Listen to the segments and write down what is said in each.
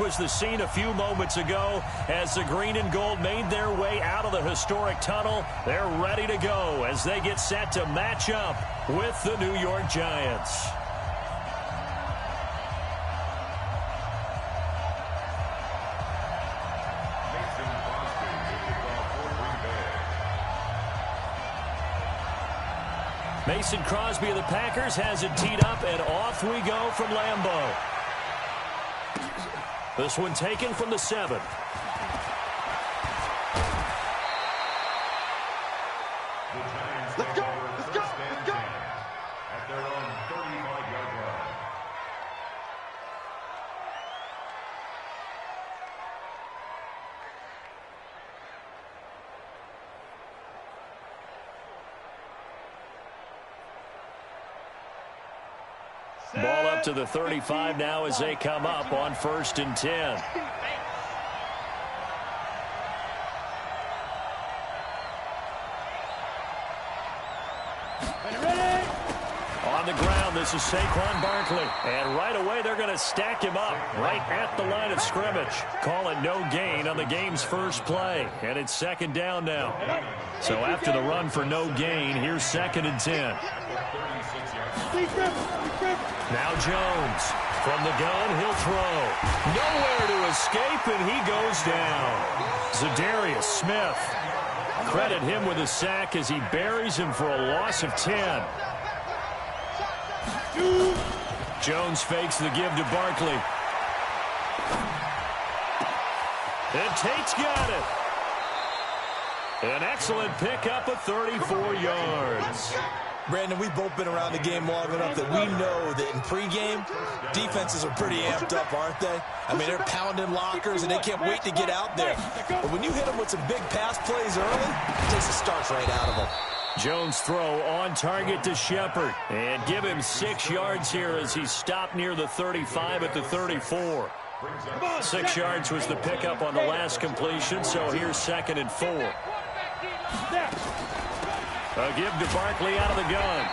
Was the scene a few moments ago as the green and gold made their way out of the historic tunnel. They're ready to go as they get set to match up with the New York Giants. Mason Crosby of the Packers has it teed up, and off we go from Lambeau. This one taken from the 7. Let's go! Let's go! Let's go! At their own 35-yard line. Ball up to the 35 now as they come up on 1st and 10. On the ground, this is Saquon Barkley. And right away, they're going to stack him up right at the line of scrimmage. Call it no gain on the game's first play. And it's 2nd down now. So after the run for no gain, here's 2nd and 10. Now Jones. From the gun, he'll throw. Nowhere to escape, and he goes down. Za'Darius Smith. Credit him with a sack as he buries him for a loss of 10. Jones fakes the give to Barkley. And Tate's got it. An excellent pickup of 34 yards. Brandon, we've both been around the game long enough that we know that in pregame, defenses are pretty amped up, aren't they? I mean, they're pounding lockers, and they can't wait to get out there. But when you hit them with some big pass plays early, it takes the starch right out of them. Jones' throw on target to Shepard. And give him 6 yards here as he's stopped near the 35 at the 34. 6 yards was the pickup on the last completion, so here's 2nd and 4. A give to Barkley out of the gun.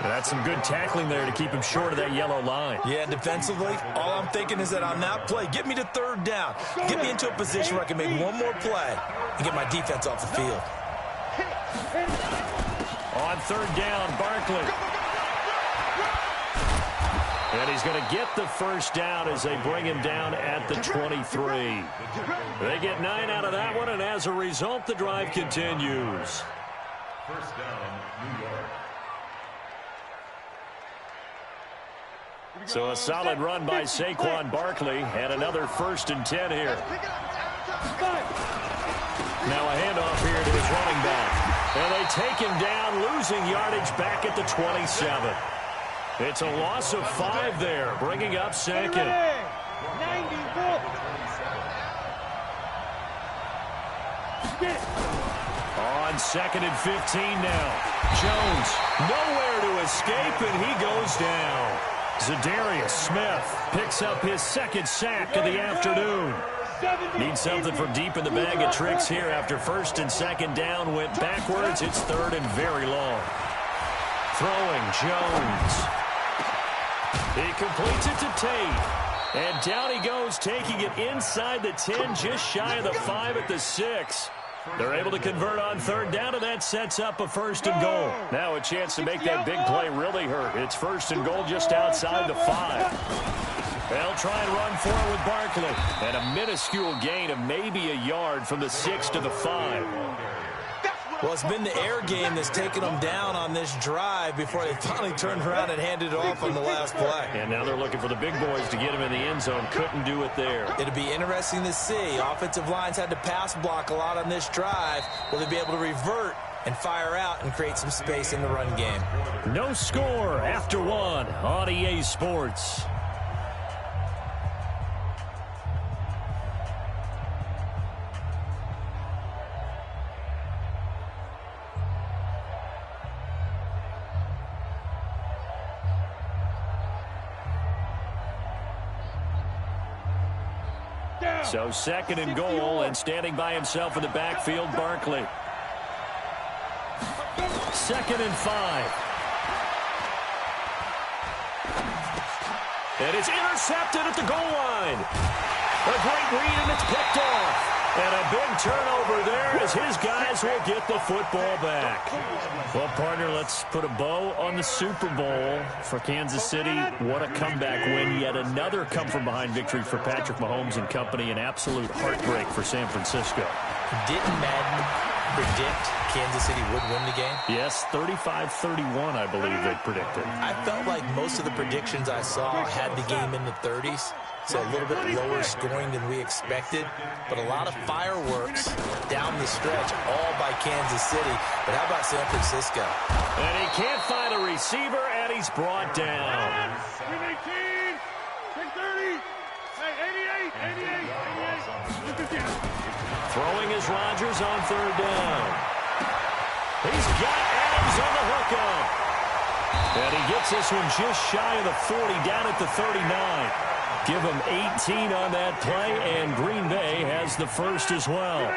That's some good tackling there to keep him short of that yellow line. Yeah, defensively, all I'm thinking is that on that play, get me to 3rd down. Get me into a position where I can make one more play and get my defense off the field. On 3rd down, Barkley. And he's going to get the 1st down as they bring him down at the 23. They get 9 out of that one, and as a result, the drive continues. 1st down, New York. So a solid run by Saquon Barkley, and another 1st and 10 here. Now a handoff here to his running back. And they take him down, losing yardage back at the 27. It's a loss of 5 there, bringing up 2nd. On 2nd and 15 now. Jones, nowhere to escape, and he goes down. Za'Darius Smith picks up his 2nd sack of the afternoon. Need something from deep in the bag of tricks here after 1st and 2nd down went backwards. It's 3rd and very long. Throwing Jones. He completes it to Tate. And down he goes, taking it inside the 10, just shy of the 5 at the 6. They're able to convert on 3rd down, and that sets up a 1st and goal. Now a chance to make that big play really hurt. It's 1st and goal just outside the 5. They'll try and run for it with Barkley. And a minuscule gain of maybe a yard from the 6 to the 5. Well, it's been the air game that's taken them down on this drive before they finally turned around and handed it off on the last play. And now they're looking for the big boys to get him in the end zone. Couldn't do it there. It'll be interesting to see. Offensive lines had to pass block a lot on this drive. Will they be able to revert and fire out and create some space in the run game? No score after 1 on EA Sports. So 2nd and goal, and standing by himself in the backfield, Barkley. 2nd and 5. And it's intercepted at the goal line. A great read, and it's picked off. And a big turnover there as his guys will get the football back. Well, partner, let's put a bow on the Super Bowl for Kansas City. What a comeback win. Yet another come-from-behind victory for Patrick Mahomes and company. An absolute heartbreak for San Francisco. Didn't Madden predict Kansas City would win the game? Yes, 35-31, I believe they predicted. I felt like most of the predictions I saw had the game in the 30s. So a little bit lower scoring than we expected, but a lot of fireworks down the stretch, all by Kansas City. But how about San Francisco? And he can't find a receiver, and he's brought down. 318, 630, 88. Throwing is Rodgers on third down. He's got Adams on the hookup. And he gets this one just shy of the 40, down at the 39. Give him 18 on that play, and Green Bay has the first as well.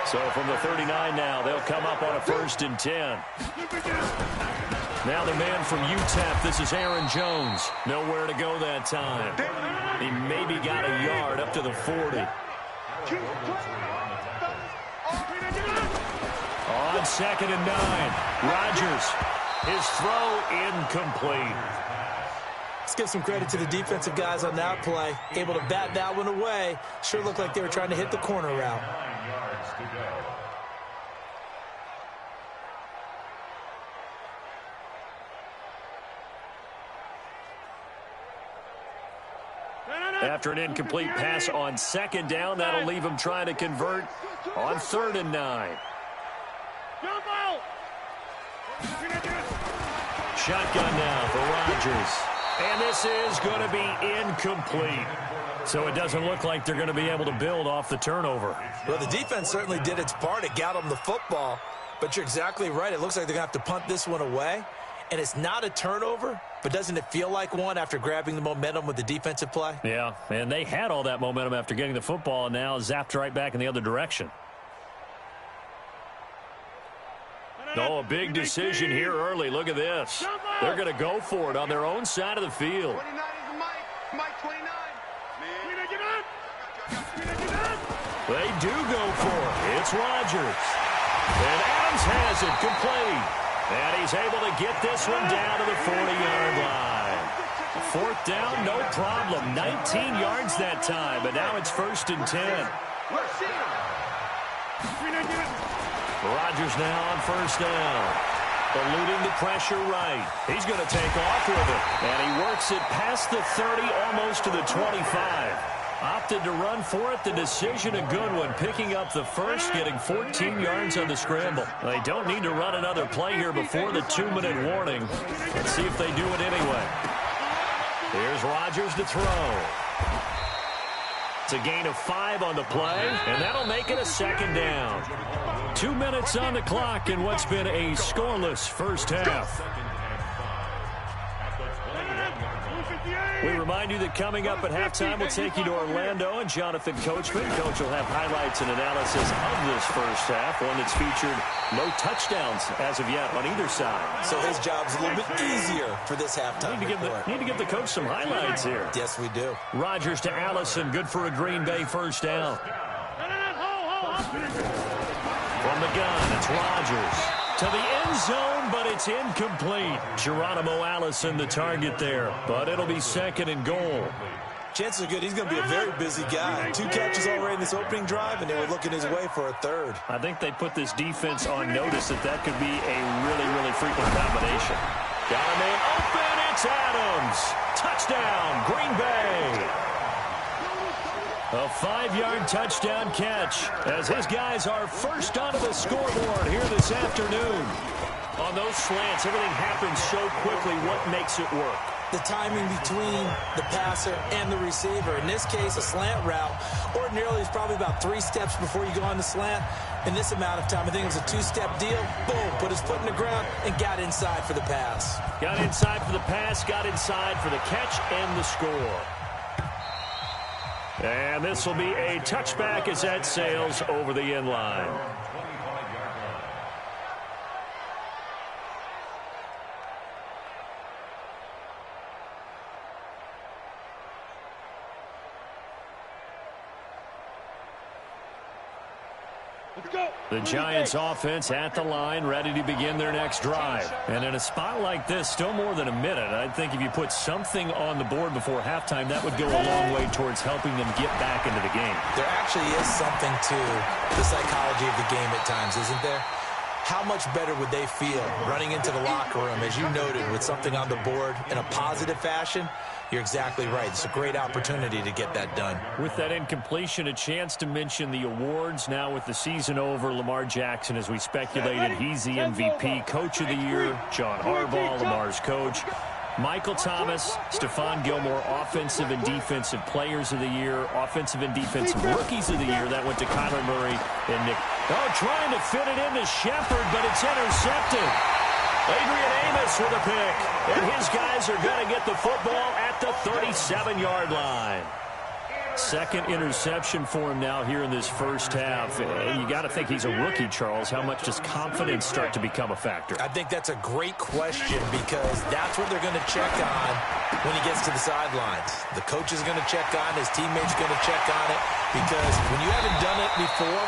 So from the 39 now, they'll come up on a 1st and 10. Now the man from UTEP, this is Aaron Jones. Nowhere to go that time. He maybe got a yard up to the 40. On 2nd and 9, Rodgers. His throw incomplete. Let's give some credit to the defensive guys on that play. Able to bat that one away. Sure looked like they were trying to hit the corner route. After an incomplete pass on 2nd down, that'll leave him trying to convert on 3rd and 9. Shotgun now for Rodgers. And this is going to be incomplete. So it doesn't look like they're going to be able to build off the turnover. Well, the defense certainly did its part. It got them the football. But you're exactly right. It looks like they're going to have to punt this one away. And it's not a turnover, but doesn't it feel like one after grabbing the momentum with the defensive play? Yeah, and they had all that momentum after getting the football, and now zapped right back in the other direction. Oh, a big decision here early. Look at this. They're going to go for it on their own side of the field. 29 is Mike. Mike 29. They do go for it. It's Rodgers. And Adams has it complete. And he's able to get this one down to the 40-yard line. 4th down, no problem. 19 yards that time, but now it's 1st and 10. Rodgers now on 1st down. Eluding the pressure right. He's going to take off with it. And he works it past the 30, almost to the 25. Opted to run for it. The decision a good one. Picking up the first, getting 14 yards on the scramble. They don't need to run another play here before the 2-minute warning. Let's see if they do it anyway. Here's Rodgers to throw. It's a gain of 5 on the play, and that'll make it a 2nd down. 2 minutes on the clock in what's been a scoreless first half. We remind you that coming up at halftime, we'll take you to Orlando and Jonathan Coachman. Coach will have highlights and analysis of this first half, one that's featured no touchdowns as of yet on either side. So his job's a little bit easier for this halftime. Need to give the coach some highlights here. Yes, we do. Rodgers to Allison, good for a Green Bay first down. From the gun, it's Rodgers. To the end zone, but it's incomplete. Geronimo Allison, the target there. But it'll be 2nd and goal. Chances are good he's going to be a very busy guy. 2 catches already in this opening drive, and they were looking his way for a 3rd. I think they put this defense on notice that could be a really, really frequent combination. Got a man open. It's Adams. Touchdown, Green Bay. A 5-yard touchdown catch as his guys are first onto the scoreboard here this afternoon. On those slants, everything happens so quickly. What makes it work? The timing between the passer and the receiver. In this case, a slant route. Ordinarily, it's probably about 3 steps before you go on the slant. In this amount of time, I think it was a 2-step deal. Boom, put his foot in the ground and got inside for the pass. Got inside for the pass, got inside for the catch and the score. And this will be a touchback as that sails over the end line. The Giants offense at the line, ready to begin their next drive. And in a spot like this, still more than a minute, I think if you put something on the board before halftime, that would go a long way towards helping them get back into the game. There actually is something to the psychology of the game at times, isn't there? How much better would they feel running into the locker room, as you noted, with something on the board in a positive fashion? You're exactly right. It's a great opportunity to get that done. With that incompletion, a chance to mention the awards. Now with the season over, Lamar Jackson, as we speculated, he's the MVP, Coach of the Year. John Harbaugh, Lamar's coach. Michael Thomas, Stephon Gilmore, Offensive and Defensive Players of the Year, Offensive and Defensive Rookies of the Year. That went to Kyler Murray and Nick. Oh, trying to fit it into Shepard, but it's intercepted. Adrian Amos with a pick. And his guys are going to get the football at the 37-yard line. Second interception for him now here in this first half. And you got to think he's a rookie, Charles. How much does confidence start to become a factor? I think that's a great question, because that's what they're going to check on when he gets to the sidelines. The coach is going to check on, his teammates are going to check on it, because when you haven't done it before,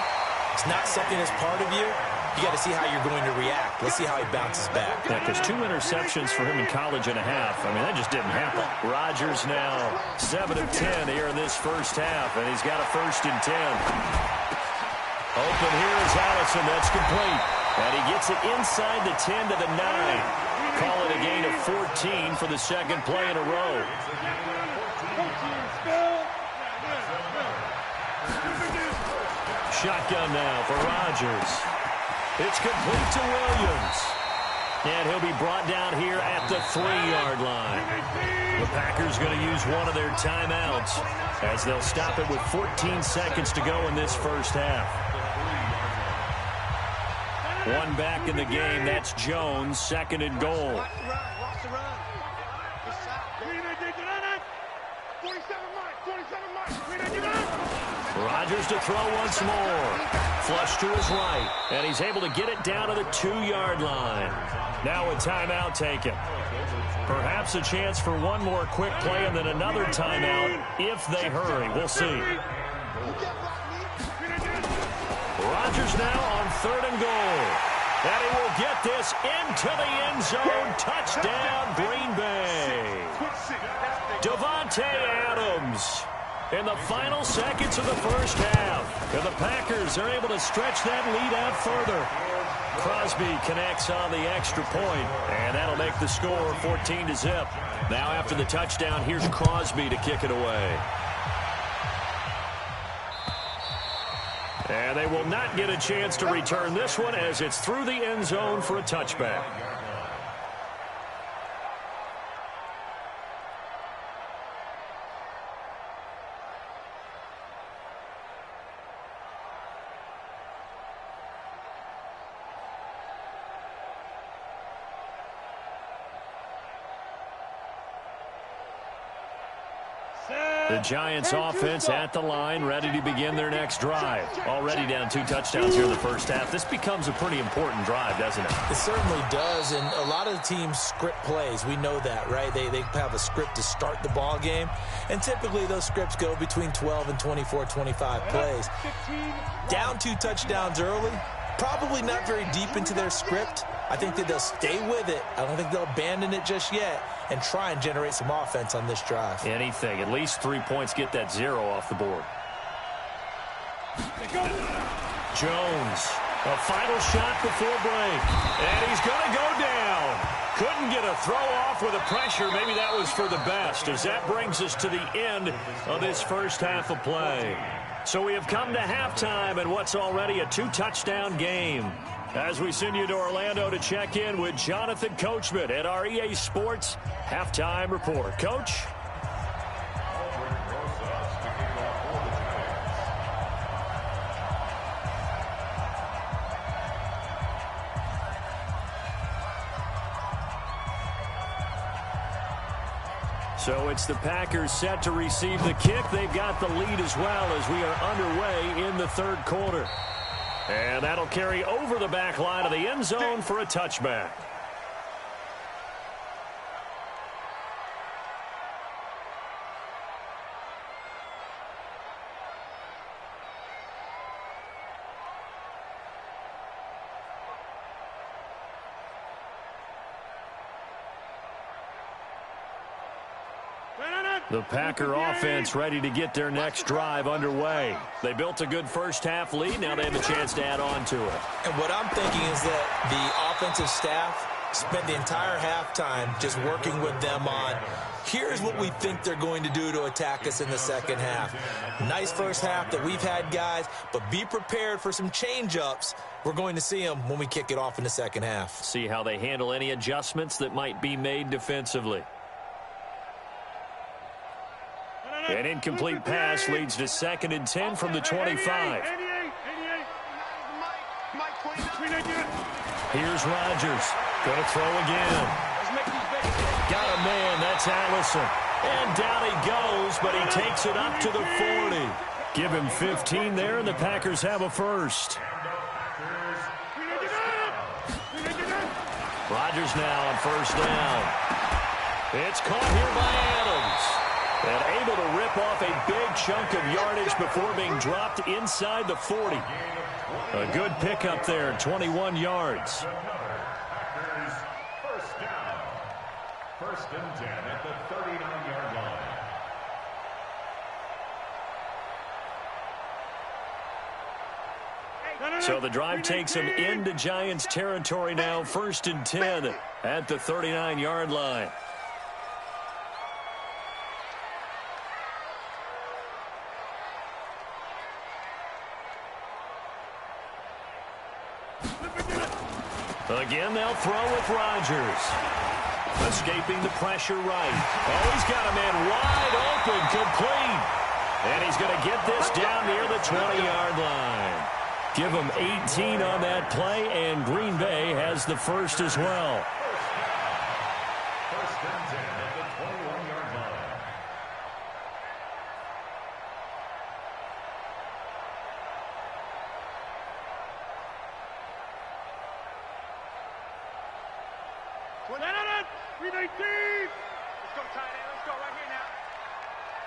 it's not something that's part of you. You got to see how you're going to react. Let's see how he bounces back. Yeah, because 2 interceptions for him in college and a half. I mean, that just didn't happen. Rodgers now 7 of 10 here in this first half, and he's got a 1st and 10. Open here is Allison. That's complete. And he gets it inside the 10 to the 9. Call it a gain of 14 for the second play in a row. Shotgun now for Rodgers. It's complete to Williams. And he'll be brought down here at the 3-yard line. The Packers going to use one of their timeouts as they'll stop it with 14 seconds to go in this first half. One back in the game. That's Jones. 2nd and goal. Rodgers to throw once more. Flush to his right. And he's able to get it down to the 2-yard line. Now a timeout taken. Perhaps a chance for one more quick play and then another timeout if they hurry. We'll see. Rodgers now on 3rd and goal. And he will get this into the end zone. Touchdown, Green Bay. Davante Adams in the final seconds of the first half. And the Packers are able to stretch that lead out further. Crosby connects on the extra point, and that'll make the score 14-0. Now after the touchdown, here's Crosby to kick it away. And they will not get a chance to return this one as it's through the end zone for a touchback. The Giants offense at the line, ready to begin their next drive. Already down 2 touchdowns here in the first half. This becomes a pretty important drive, doesn't it? It certainly does, and a lot of the teams script plays. We know that, right? They have a script to start the ball game, and typically those scripts go between 12 and 24, 25 plays. Down 2 touchdowns early, probably not very deep into their script. I think that they'll stay with it. I don't think they'll abandon it just yet and try and generate some offense on this drive. Anything. At least 3 points, get that 0 off the board. Jones, a final shot before break. And he's going to go down. Couldn't get a throw off with the pressure. Maybe that was for the best, as that brings us to the end of this first half of play. So we have come to halftime in what's already a 2-touchdown game. As we send you to Orlando to check in with Jonathan Coachman at our EA Sports Halftime Report. Coach? So it's the Packers set to receive the kick. They've got the lead as well as we are underway in the 3rd quarter. And that'll carry over the back line of the end zone for a touchback. The Packer offense ready to get their next drive underway. They built a good first-half lead. Now they have a chance to add on to it. And what I'm thinking is that the offensive staff spent the entire halftime just working with them on, here's what we think they're going to do to attack us in the second half. Nice first half that we've had, guys, but be prepared for some change-ups. We're going to see them when we kick it off in the second half. See how they handle any adjustments that might be made defensively. An incomplete pass leads to 2nd and 10 from the 25. Here's Rodgers. Going to throw again. Got a man. That's Allison. And down he goes, but he takes it up to the 40. Give him 15 there, and the Packers have a first. Rodgers now on first down. It's caught here by Adams. And able to rip off a big chunk of yardage before being dropped inside the 40. A good pickup there, 21 yards. First down. 1st and 10 at the 39-yard line. So the drive takes them into Giants territory now. 1st and 10 at the 39-yard line. Again, they'll throw with Rodgers. Escaping the pressure right. Oh, he's got a man wide open, complete. And he's going to get this down near the 20-yard line. Give him 18 on that play, and Green Bay has the first as well. 1st and 10 at the 21-yard line. Let's go, tight end. Let's go right here now.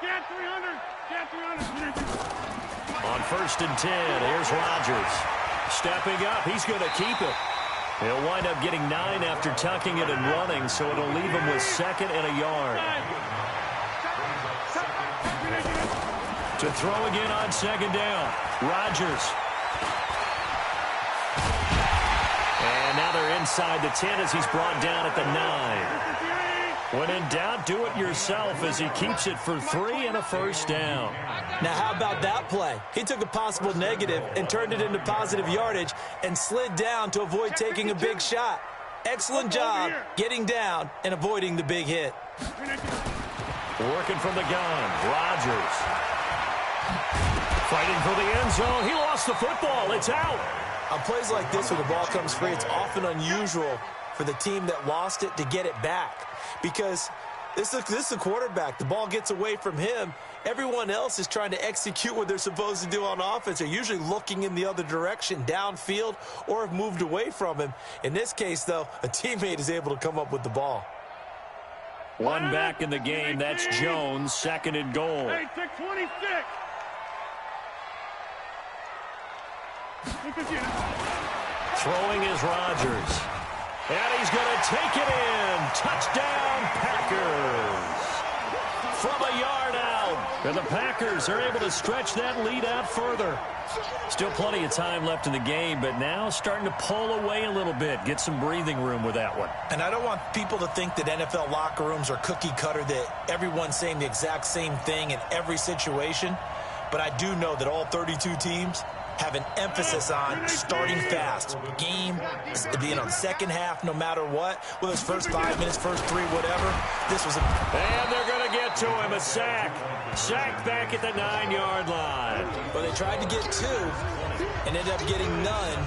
Get 300. Get 300. On 1st and 10, here's Rodgers. Stepping up, he's going to keep it. He'll wind up getting 9 after tucking it and running, so it'll leave him with 2nd and a yard. To throw again on 2nd down. Rodgers. And now they're inside the 10 as he's brought down at the 9. When in doubt, do it yourself as he keeps it for 3 and a first down. Now, how about that play? He took a possible negative and turned it into positive yardage and slid down to avoid taking a big shot. Excellent job getting down and avoiding the big hit. Working from the gun, Rodgers. Fighting for the end zone. He lost the football. It's out. On plays like this where the ball comes free, it's often unusual for the team that lost it to get it back. Because this is a quarterback. The ball gets away from him. Everyone else is trying to execute what they're supposed to do on offense. They're usually looking in the other direction, downfield, or have moved away from him. In this case, though, a teammate is able to come up with the ball. One back in the game. That's Jones, 2nd and goal. Hey, take 26. Throwing is Rodgers. And he's going to take it in. Touchdown, Packers. From a yard out. And the Packers are able to stretch that lead out further. Still plenty of time left in the game, but now starting to pull away a little bit. Get some breathing room with that one. And I don't want people to think that NFL locker rooms are cookie cutter, that everyone's saying the exact same thing in every situation. But I do know that all 32 teams have an emphasis on starting fast. Game, the second half, no matter what, whether it's first 5 minutes, first 3, whatever. This was And they're going to get to him, a sack. Sack back at the 9-yard line. Well, they tried to get 2 and ended up getting none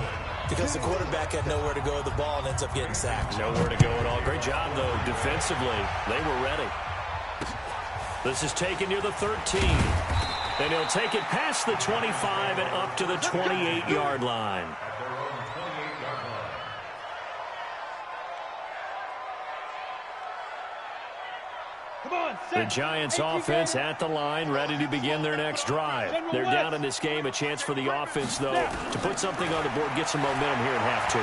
because the quarterback had nowhere to go with the ball and ends up getting sacked. Nowhere to go at all. Great job, though, defensively. They were ready. This is taken near the 13. And he'll take it past the 25 and up to the 28-yard line. The Giants offense at the line, ready to begin their next drive. They're down in this game. A chance for the offense, though, to put something on the board, get some momentum here in half 2.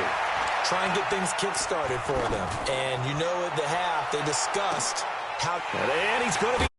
Try and get things kick-started for them. And you know at the half, they discussed how... And he's going to be...